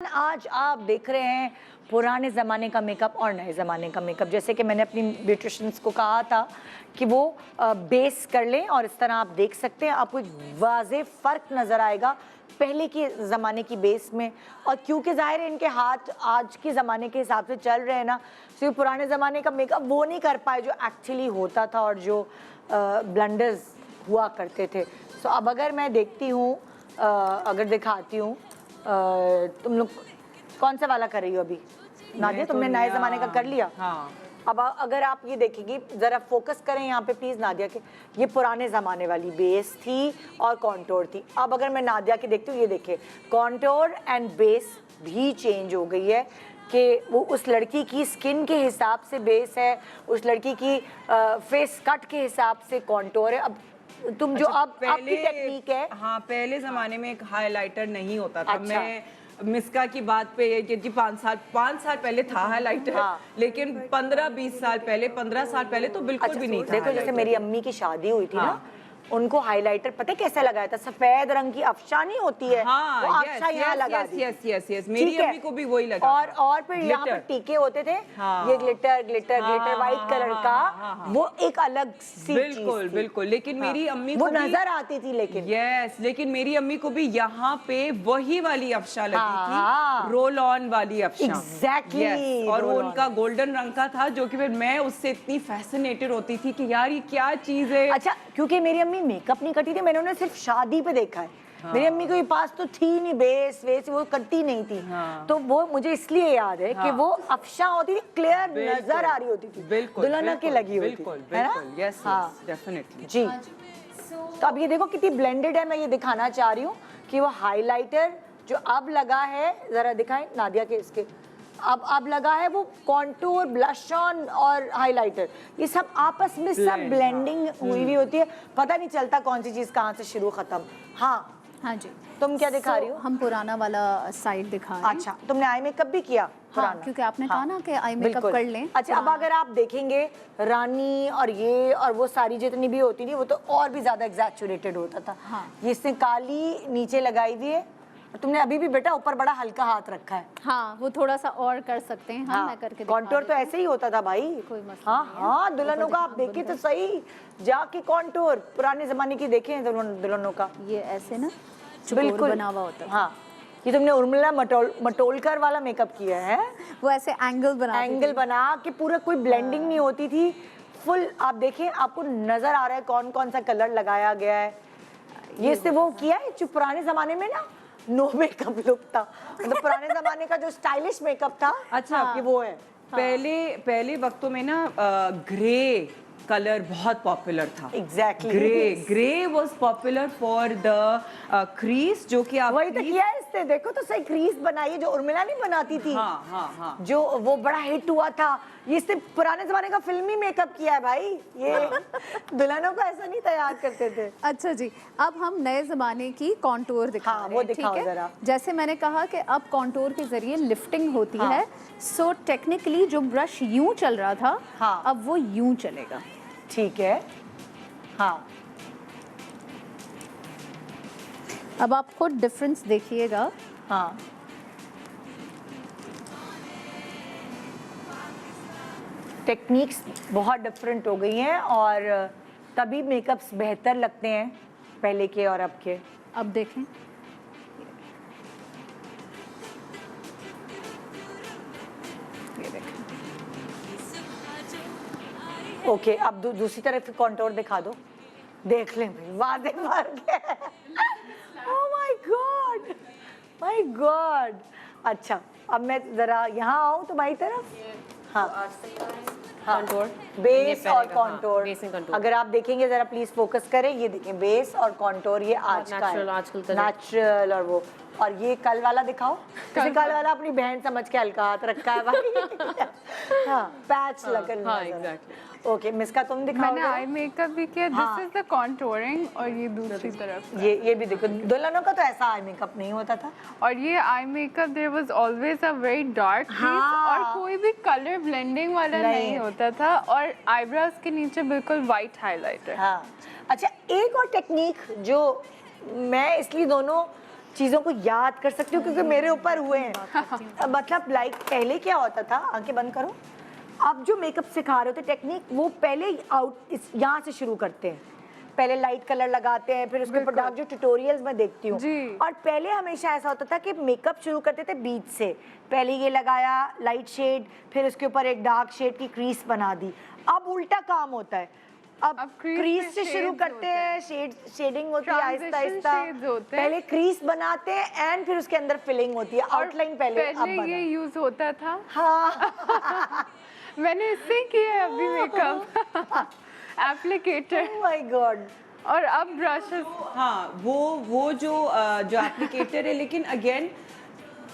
आज आप देख रहे हैं पुराने ज़माने का मेकअप और नए ज़माने का मेकअप। जैसे कि मैंने अपनी ब्यूटिशियंस को कहा था कि वो बेस कर लें और इस तरह आप देख सकते हैं, आपको एक वाज़ेह फ़र्क नज़र आएगा पहले के ज़माने की बेस में। और क्योंकि ज़ाहिर है इनके हाथ आज के ज़माने के हिसाब से चल रहे हैं ना, तो पुराने ज़माने का मेकअप वो नहीं कर पाए जो एक्चुअली होता था और जो ब्लंडर्स हुआ करते थे। सो अब अगर मैं देखती हूँ, अगर दिखाती हूँ, तुम लोग कौन सा वाला कर रही हो अभी? नादिया, तुमने नए ज़माने का कर लिया? हाँ। अब अगर आप ये देखेंगी, ज़रा फोकस करें यहाँ पे प्लीज़ नादिया के, ये पुराने ज़माने वाली बेस थी और कॉन्टोर थी। अब अगर मैं नादिया की देखती हूँ, ये देखिए कॉन्टोर एंड बेस भी चेंज हो गई है कि वो उस लड़की की स्किन के हिसाब से बेस है, उस लड़की की फेस कट के हिसाब से कॉन्टोर है। अब तुम जो अब की टेक्निक है। हाँ, पहले जमाने में एक हाइलाइटर नहीं होता था। अच्छा। मैं मिस्का की बात पे ये कि जी 5 साल पहले था हाइलाइटर। हाँ। लेकिन 15-20 साल पहले, 15 साल पहले तो बिल्कुल भी नहीं था। देखो जैसे मेरी अम्मी की शादी हुई थी ना, हाँ। उनको हाइलाइटर पता है कैसे लगाया था? सफेद रंग की अफशा नहीं होती है, हाँ, वो अफशा यहाँ लगा दी। यस मेरी ठीक है? अम्मी को भी वही लगा और फिर यहाँ पर टीके होते थे। हाँ। ये ग्लिटर वाइट कलर का, वो एक अलग सी बिल्कुल बिल्कुल। लेकिन मेरी अम्मी को वो नजर आती थी। लेकिन मेरी अम्मी को भी यहाँ पे वही वाली अफशा लगी हाँ। थी, रोल ऑन वाली अफशा। एग्जैक्टली। और वो उनका गोल्डन रंग का था, जो कि फिर मैं उससे इतनी फैसिनेटेड होती थी कि यार ये क्या चीज है। अच्छा, क्योंकि मेरी अम्मी मेकअप नहीं करती थी, मैंने उन्हें सिर्फ शादी पे देखा है। हाँ। मेरी अम्मी के पास तो थी नहीं बेस वो करती नहीं थी। हाँ। तो वो मुझे इसलिए याद है कि वो अफशा होती थी, क्लियर नजर आ रही होती थी, दुल्हन की लगी होती थी, है ना? यस डेफिनेटली जी। तो अब ये देखो कितनी ब्लेंडेड है। मैं ये दिखाना चाह रही हूँ कि वो हाइलाइटर जो अब लगा है, जरा दिखाएं नादिया के, इसके अब लगा है वो कॉन्टूर, ब्लश ऑन और हाइलाइटर, ये सब आपस में सब ब्लेंडिंग हुई होती है, पता नहीं चलता कौन सी चीज कहाँ से शुरू खत्म। हाँ जी। तुम क्या दिखा रही हो? हम पुराना वाला साइड दिखा रहे हैं। अच्छा, तुमने आई मेकअप भी किया? हाँ, क्योंकि आपने कहा ना कि आई मेकअप कर लें। अच्छा, अब अगर आप देखेंगे रानी और ये और वो सारी जितनी भी होती थी, वो तो और भी ज्यादा एग्जैचुरेटेड होता था। हाँ। ये इसने काली नीचे लगाई हुई है, तुमने अभी भी बेटा ऊपर बड़ा हल्का हाथ रखा है। हाँ, वो थोड़ा सा और कर सकते हैं। हाँ, मैं करके कॉन्टोर तो ऐसे ही होता था भाई। कोई मसला हाँ नहीं है। हाँ, दुल्हनों का आप देखे तो सही, जाके कॉन्टोर पुराने जमाने की देखे हैं दुल्हनों का, ये ऐसे ना बिल्कुल बना हुआ होता है। हाँ, ये तुमने उर्मिला मटोलकर वाला मेकअप किया है। वो ऐसे एंगल बना के पूरा, कोई ब्लेंडिंग नहीं होती थी, फुल। आप देखें, आपको नजर आ रहा है कौन कौन सा कलर लगाया गया है। ये इससे वो किया है जो पुराने जमाने में ना नो मेकअप लुक था, मतलब पुराने जमाने का जो स्टाइलिश मेकअप था। अच्छा, कि वो है। पहले वक्तों में ना ग्रे कलर बहुत पॉपुलर था। Exactly. Grey was popular for the crease, जो कि आप वही तो किया है इसने, देखो तो सही क्रीज बनाई है जो उर्मिला नहीं बनाती थी। हाँ। जो वो बड़ा हिट हुआ था, ये इसने पुराने जमाने का फिल्मी मेकअप किया है भाई। ये दुल्हनों को ऐसा नहीं तैयार करते थे। अच्छा जी, अब हम नए जमाने की कॉन्टूर दिखा रहे हैं। वो दिखाओ जरा। जैसे मैंने कहा कि अब कॉन्टूर के जरिए लिफ्टिंग होती है। सो टेक्निकली जो ब्रश यूं चल रहा था, अब वो यूं चलेगा। ठीक है। हाँ, अब आपको डिफरेंस देखिएगा। हाँ, टेक्निक्स बहुत डिफरेंट हो गई हैं और तभी मेकअप्स बेहतर लगते हैं पहले के और अब के। अब देखें, ये देखें। ओके, अब दूसरी तरफ कॉन्टोर दिखा दो, देख लें भाई, वाज़ेह फर्क है। Oh my God. अच्छा, अब मैं जरा यहाँ आऊँ तुम्हारी तरफ। हाँ, कंटूर, बेस और कॉन्टोर। Base and contour. अगर आप देखेंगे, जरा प्लीज फोकस करें, ये देखें बेस और कॉन्टोर, ये आज का है, आजकल का नेचुरल। और वो, और ये कल वाला दिखाओ, कल वाला अपनी बहन समझ के हल्का हाथ रखा है भाई। हाँ, पैच लग रहा है। ओके, मिस्का तुम दिखाओ। मैंने आई मेकअप भी किया। दिस इज द कॉन्टोरिंग, और ये दूसरी तरफ ये भी देखो, दुल्हनों का तो ऐसा आई मेकअप नहीं होता था। और ये eye makeup there was always a very dark base, और कोई भी कलर ब्लेंडिंग वाला नहीं होता था, और आईब्रोज के नीचे बिल्कुल वाइट हाइलाइटर। हाँ। अच्छा, एक और टेक्निक जो मैं इसलिए दोनों चीज़ों को याद कर सकती हूँ क्योंकि मेरे ऊपर हुए हैं। मतलब लाइक पहले क्या होता था, आंखें बंद करो, आप जो मेकअप सिखा रहे होते टेक्निक, वो पहले यहाँ से शुरू करते हैं, पहले लाइट कलर लगाते हैं, फिर उसके ऊपर डार्क, जो ट्यूटोरियल्स मैं देखती हूँ। और पहले हमेशा ऐसा होता था कि मेकअप शुरू करते थे बीच से, पहले ये लगाया लाइट शेड, फिर उसके ऊपर एक डार्क शेड की क्रीज बना दी। अब उल्टा काम होता है, अब क्रीज से शुरू करते हैं, शेडिंग होती है आहिस्ता आहिस्ता, पहले क्रीज बनाते हैं एंड फिर उसके अंदर फिलिंग होती है, आउटलाइन पहले ये यूज होता था। हाँ मैंने इससे किया है अभी makeup applicator. Oh my God. और अब ब्रशेस। हाँ, वो जो एप्लीकेटर है, लेकिन अगेन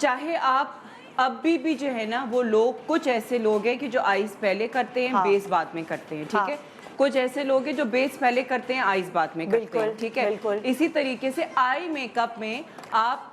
चाहे आप अभी भी जो है ना, वो लोग, कुछ ऐसे लोग हैं कि जो आईज पहले करते हैं, बेस बाद में करते हैं, ठीक है। कुछ ऐसे लोग हैं जो बेस पहले करते हैं, आईज बाद में करते हैं, ठीक है। इसी तरीके से आई मेकअप में आप,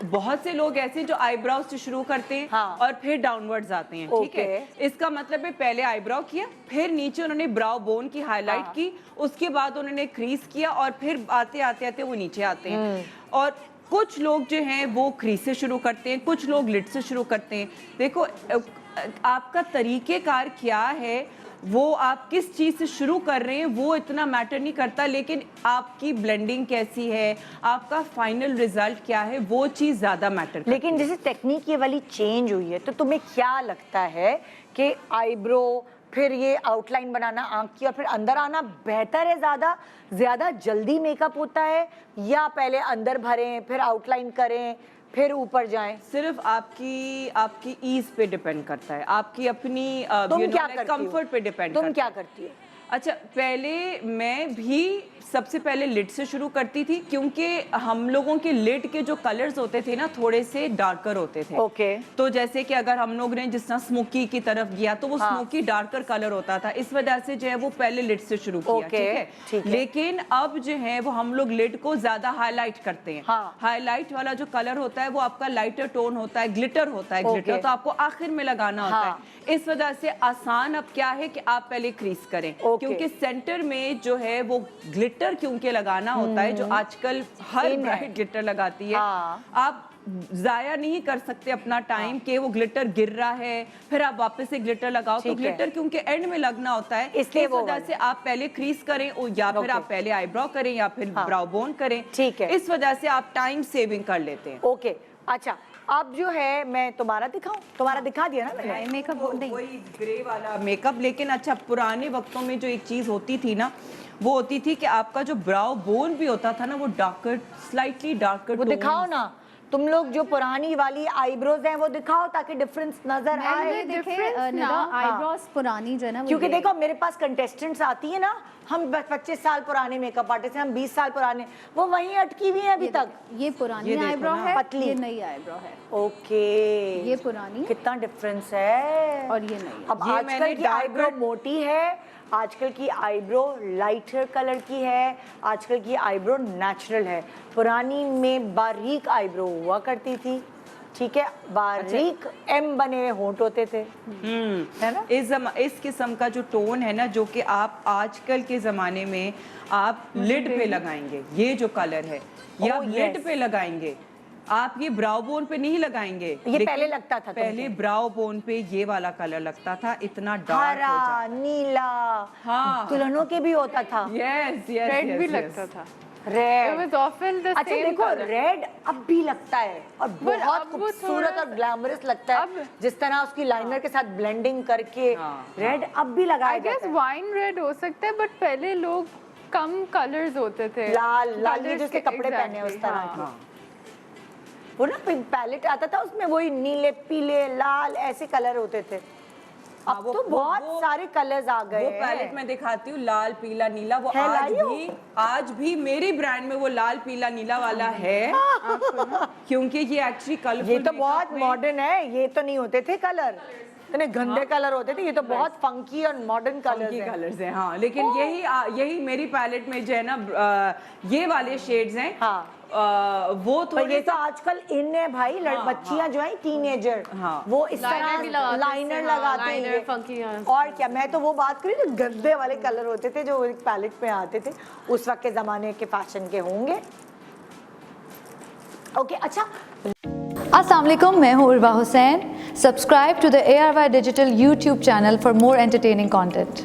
बहुत से लोग ऐसे जो आईब्राउ से शुरू करते हैं और फिर डाउनवर्ड्स आते हैं, ठीक है। इसका मतलब है पहले आईब्राउ किया, फिर नीचे उन्होंने ब्राउ बोन की हाईलाइट की, उसके बाद उन्होंने क्रीज किया और फिर आते आते आते वो नीचे आते हैं। और कुछ लोग जो हैं वो क्रीज से शुरू करते हैं, कुछ लोग लिड से शुरू करते हैं। देखो आपका तरीकेकार क्या है, वो आप किस चीज़ से शुरू कर रहे हैं वो इतना मैटर नहीं करता, लेकिन आपकी ब्लेंडिंग कैसी है, आपका फाइनल रिजल्ट क्या है, वो चीज़ ज़्यादा मैटर करती है। लेकिन जैसे टेक्निक ये वाली चेंज हुई है, तो तुम्हें क्या लगता है कि आईब्रो, फिर ये आउटलाइन बनाना आंख की और फिर अंदर आना बेहतर है, ज़्यादा जल्दी मेकअप होता है, या पहले अंदर भरें फिर आउटलाइन करें फिर ऊपर जाएं? सिर्फ आपकी ईज पे डिपेंड करता है, आपकी अपनी कंफर्ट पे डिपेंड करता है। तुम क्या करती हो? अच्छा, पहले मैं भी सबसे पहले लिड से शुरू करती थी, क्योंकि हम लोगों के लिड के जो कलर्स होते थे ना, थोड़े से डार्कर होते थे। ओके। तो जैसे कि अगर हम लोग ने जिस तरह स्मोकी की तरफ गया तो वो स्मोकी डार्कर कलर होता था, इस वजह से जो है वो पहले लिड से शुरू किया, ठीक है। लेकिन अब जो है वो हम लोग लिड को ज्यादा हाईलाइट करते हैं। हाईलाइट वाला जो कलर होता है वो आपका लाइटर टोन होता है, ग्लिटर होता है। ग्लिटर तो आपको आखिर में लगाना होता है, इस वजह से आसान अब क्या है कि आप पहले क्रीज करें, क्योंकि सेंटर में जो है वो ग्लिटर क्योंकि लगाना होता है, जो आजकल हर ब्राइट ग्लिटर लगाती है। आप जाया नहीं कर सकते अपना टाइम कि वो ग्लिटर गिर रहा है फिर आप वापस से ग्लिटर लगाओ, तो ग्लिटर क्योंकि एंड में लगना होता है, इसलिए वजह से आप पहले क्रीज करें या फिर आप पहले आईब्रो करें या फिर ब्राउ बोन करें, ठीक है। इस वजह से आप टाइम सेविंग कर लेते हैं। ओके, अच्छा अब जो है मैं तुम्हारा दिखाऊं, तुम्हारा दिखा दिया ना मैंने मेकअप, वही ग्रे वाला मेकअप। लेकिन अच्छा, पुराने वक्तों में जो एक चीज होती थी ना, वो होती थी कि आपका जो ब्राउ बोन भी होता था ना, वो डार्कर, स्लाइटली डार्कर। वो दिखाओ ना, तुम लोग जो पुरानी वाली आईब्रोज हैं वो दिखाओ ताकि डिफरेंस नजर आए। आईब्रोज पुरानी जो है ना, क्योंकि देखो मेरे पास कंटेस्टेंट्स आती है ना, हम 25 साल पुराने मेकअप आर्टिस्ट हैं, हम 20 साल पुराने, वो वहीं अटकी हुई है अभी तक। ये पुरानी आईब्रो है, पतली, ये नई आईब्रो है। ओके, ये पुरानी, कितना डिफरेंस है। और ये नई। अब आजकल की आईब्रो मोटी है, आजकल की आईब्रो लाइटर कलर की है, आजकल की आईब्रो नेचुरल है। पुरानी में बारीक आईब्रो हुआ करती थी, ठीक है, बारीक एम बने हुए होंठ होते थे, है ना। इस किस्म का जो टोन है ना, जो कि आप आजकल के जमाने में आप लिड पे लगाएंगे, ये जो कलर है ये आप लिड पे लगाएंगे, आप ये ब्राउ बोन पे नहीं लगाएंगे। ये पहले लगता था, पहले ब्राउ बोन पे ये वाला कलर लगता था, इतना डार्क हो जाता, नीला, हाँ, दुल्हनों के भी होता था। यस यस, रेड भी लगता था, रेड। अच्छा देखो रेड अब भी लगता है और बहुत खूबसूरत और ग्लैमरस लगता है, जिस तरह उसकी लाइनर के साथ ब्लेंडिंग करके रेड अब भी लगाया जाता है। वाइन रेड हो सकता है, बट पहले लोग कम कलर्स होते थे, लाल जिसके कपड़े पहने उस तरह के, वो ना पैलेट आता था उसमें वही नीले पीले लाल ऐसे कलर होते थे। अब तो बहुत सारे कलर्स आ गए। वो पैलेट मैं दिखाती हूँ, लाल पीला नीला, वो आज भी मेरी ब्रांड में वो लाल पीला नीला वाला है, क्योंकि ये एक्चुअली कलर, ये तो बहुत मॉडर्न है, ये तो नहीं होते थे कलर, इतने गंदे कलर होते थे, ये तो बहुत फंकी और मॉडर्न कलर्स हैं। हाँ, लेकिन यही मेरी पैलेट में जो है ना, ये वाले शेड्स हैं। हाँ, वो थोड़े, ये तो आजकल इन है भाई, बच्चियां जो है टीनेजर, वो इस तरह लाइनर लगाते हैं। और क्या, मैं तो वो बात करी जो गंदे वाले कलर होते थे जो एक पैलेट में आते थे, उस वक्त के जमाने के फैशन के होंगे। ओके अच्छा अस्सलाम वालेकुम, मैं हूँ Urwa Hussain. Subscribe to the ARY digital YouTube channel for more entertaining content.